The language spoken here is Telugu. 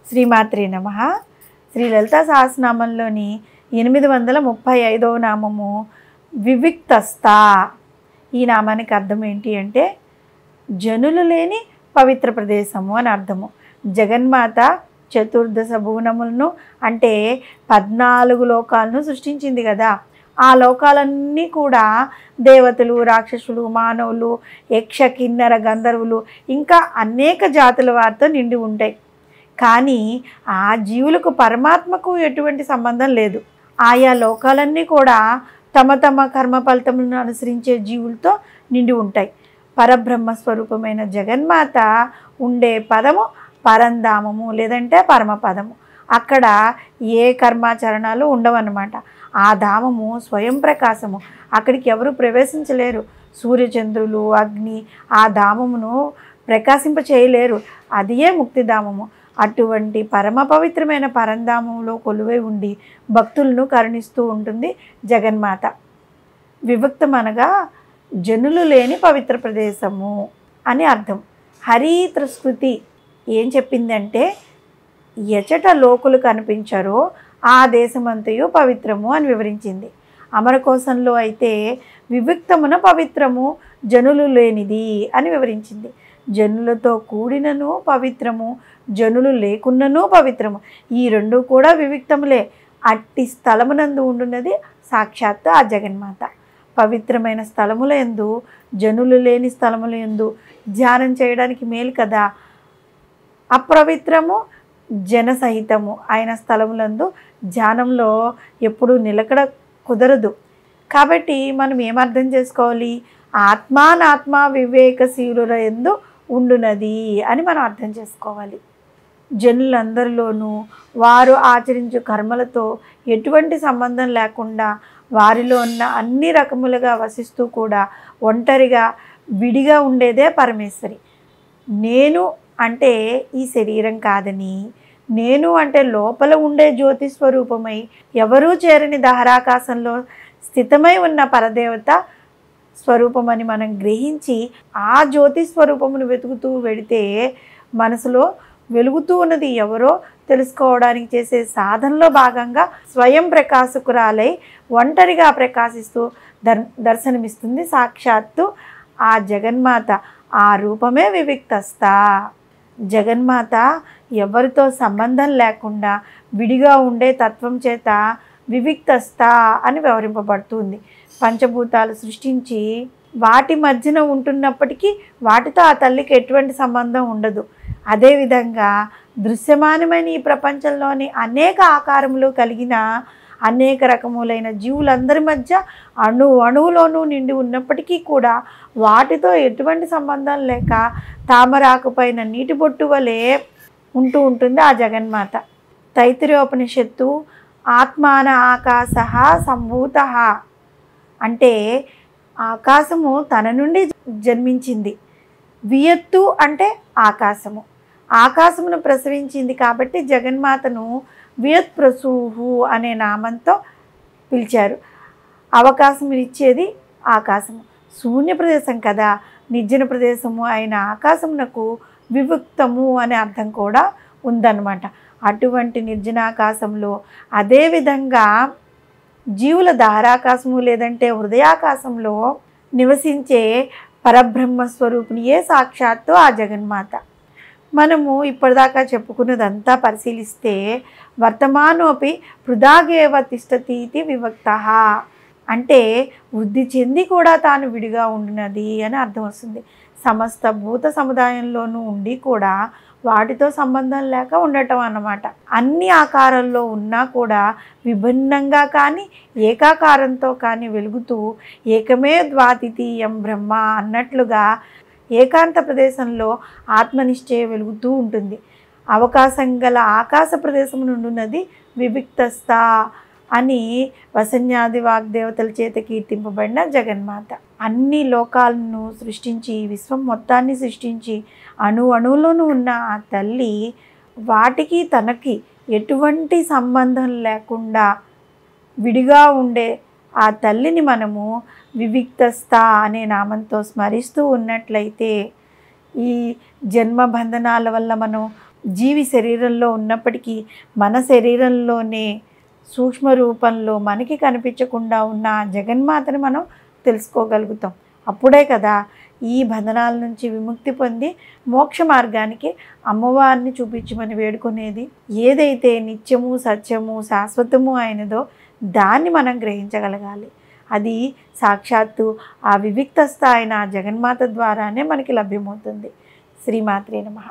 శ్రీమాత్రే నమః. శ్రీ లలితా సహస్రనామంలోని 835వ నామము వివిక్తస్థ. ఈ నామానికి అర్థం ఏంటి అంటే జనులు లేని పవిత్ర ప్రదేశము అని అర్థము. జగన్మాత చతుర్దశ భువనములను అంటే 14 లోకాలను సృష్టించింది కదా. ఆ లోకాలన్నీ కూడా దేవతలు, రాక్షసులు, మానవులు, యక్ష, కిన్నర, గంధర్వులు ఇంకా అనేక జాతుల వారితో నిండి ఉంటాయి. కానీ ఆ జీవులకు పరమాత్మకు ఎటువంటి సంబంధం లేదు. ఆయా లోకాలన్నీ కూడా తమ తమ కర్మ ఫలితములను అనుసరించే జీవులతో నిండి ఉంటాయి. పరబ్రహ్మ స్వరూపమైన జగన్మాత ఉండే పదము పరంధామము లేదంటే పరమపదము. అక్కడ ఏ కర్మాచరణాలు ఉండవన్నమాట. ఆ ధామము స్వయం ప్రకాశము. అక్కడికి ఎవరు ప్రవేశించలేరు. సూర్యచంద్రులు, అగ్ని ఆ ధామమును ప్రకాశింప చేయలేరు. అదియే ముక్తిధామము. అటువంటి పరమ పవిత్రమైన పరంధామంలో కొలువై ఉండి భక్తులను కరుణిస్తూ ఉంటుంది జగన్మాత. వివిక్తం అనగా జనులు లేని పవిత్ర ప్రదేశము అని అర్థం. హరిత్రస్కృతి ఏం చెప్పిందంటే ఎచట లోకులు కనిపించరో ఆ దేశమంతయు పవిత్రము అని వివరించింది. అమరకోశంలో అయితే వివిక్తమున పవిత్రము, జనులు లేనిది అని వివరించింది. జనులతో కూడినను పవిత్రము, జనులు లేకున్నను పవిత్రము. ఈ రెండు కూడా వివిక్తములే. అట్టి స్థలమునందు ఉండున్నది సాక్షాత్తు ఆ జగన్మాత. పవిత్రమైన స్థలముల యందు, జనులు లేని స్థలముల యందు ధ్యానం చేయడానికి మేలు కదా. అపవిత్రము జనసహితము అయిన స్థలములందు ధ్యానంలో ఎప్పుడు నిలకడ కుదరదు. కాబట్టి మనం ఏమర్థం చేసుకోవాలి? ఆత్మానాత్మ వివేకశీలుల యందు ఉండునది అని మనం అర్థం చేసుకోవాలి. జనులందరిలోనూ వారు ఆచరించు కర్మలతో ఎటువంటి సంబంధం లేకుండా వారిలో ఉన్న అన్ని రకములుగా వసిస్తూ కూడా ఒంటరిగా విడిగా ఉండేదే పరమేశ్వరి. నేను అంటే ఈ శరీరం కాదని, నేను అంటే లోపల ఉండే జ్యోతి స్వరూపమై ఎవరూ చేరని దహరాకాశంలో స్థితమై ఉన్న పరదేవత స్వరూపమని మనం గ్రహించి ఆ జ్యోతి స్వరూపమును వెతుకుతూ వెడితే మనసులో వెలుగుతూ ఉన్నది ఎవరో తెలుసుకోవడానికి చేసే సాధనలో భాగంగా స్వయం ప్రకాశకురాలై ఒంటరిగా ప్రకాశిస్తూ దర్శనమిస్తుంది సాక్షాత్తు ఆ జగన్మాత. ఆ రూపమే వివిక్తస్థ. జగన్మాత ఎవరితో సంబంధం లేకుండా విడిగా ఉండే తత్వం చేత వివిక్తస్థ అని వ్యవహరింపబడుతుంది. పంచభూతాలు సృష్టించి వాటి మధ్యన ఉంటున్నప్పటికీ వాటితో ఆ తల్లికి ఎటువంటి సంబంధం ఉండదు. అదేవిధంగా దృశ్యమానమైన ఈ ప్రపంచంలోని అనేక ఆకారములు కలిగిన అనేక రకములైన జీవులందరి మధ్య అణువులోనూ నిండి ఉన్నప్పటికీ కూడా వాటితో ఎటువంటి సంబంధం లేక తామరాకుపైన నీటి బొట్టు వలె ఉంటుంది ఆ జగన్మాత. తైత్తిరీయోపనిషత్తు ఆత్మాన ఆకాశ సంభూత అంటే ఆకాశము తన నుండి జన్మించింది. వియత్తు అంటే ఆకాశము, ఆకాశమును ప్రసవించింది. కాబట్టి జగన్మాతను వియత్ప్రసూహు అనే నామంతో పిలిచారు. అవకాశం ఇచ్చేది ఆకాశము. శూన్య ప్రదేశం కదా, నిర్జన ప్రదేశము అయిన ఆకాశమునకు వివిక్తము అనే అర్థం కూడా ఉందన్నమాట. అటువంటి నిర్జనాకాశంలో అదేవిధంగా జీవుల ధారాకాశము లేదంటే హృదయాకాశంలో నివసించే పరబ్రహ్మ స్వరూపిణియే సాక్షాత్తు ఆ జగన్మాత. మనము ఇప్పటిదాకా చెప్పుకున్నదంతా పరిశీలిస్తే వర్తమానోపి పృథాగేవ తిష్టతీతి వివక్త అంటే వృద్ధి చెంది కూడా తాను విడిగా ఉండినది అని అర్థం వస్తుంది. సమస్త భూత సముదాయంలోనూ ఉండి కూడా వాటితో సంబంధం లేక ఉండటం అన్నమాట. అన్ని ఆకారాల్లో ఉన్నా కూడా విభిన్నంగా కానీ ఏకాకారంతో కానీ వెలుగుతూ ఏకమే ద్వాతితీయం బ్రహ్మ అన్నట్లుగా ఏకాంత ప్రదేశంలో ఆత్మనిశ్చయ వెలుగుతూ ఉంటుంది. అవకాశం గల ఆకాశ ప్రదేశం నుండున్నది వివిక్తస్థ అని వసన్యాది వాగ్దేవతల చేత కీర్తింపబడిన జగన్మాత. అన్ని లోకాలను సృష్టించి విశ్వం మొత్తాన్ని సృష్టించి అణువులోనూ ఉన్న ఆ తల్లి వాటికి తనకి ఎటువంటి సంబంధం లేకుండా విడిగా ఉండే ఆ తల్లిని మనము వివిక్తస్థ అనే నామంతో స్మరిస్తూ ఉన్నట్లయితే ఈ జన్మ బంధనాల వల్ల మనం జీవి శరీరంలో ఉన్నప్పటికీ మన శరీరంలోనే సూక్ష్మ రూపంలో మనకి కనిపించకుండా ఉన్న ఆ జగన్మాతని మనం తెలుసుకోగలుగుతాం. అప్పుడే కదా ఈ బంధనాల నుంచి విముక్తి పొంది మోక్ష మార్గానికి అమ్మవారిని చూపించమని వేడుకునేది. ఏదైతే నిత్యము సత్యము శాశ్వతము అయినదో దాన్ని మనం గ్రహించగలగాలి. అది సాక్షాత్తు ఆ వివిక్త స్థాయిన జగన్మాత ద్వారానే మనకి లభ్యమవుతుంది. శ్రీమాత్రే నమః.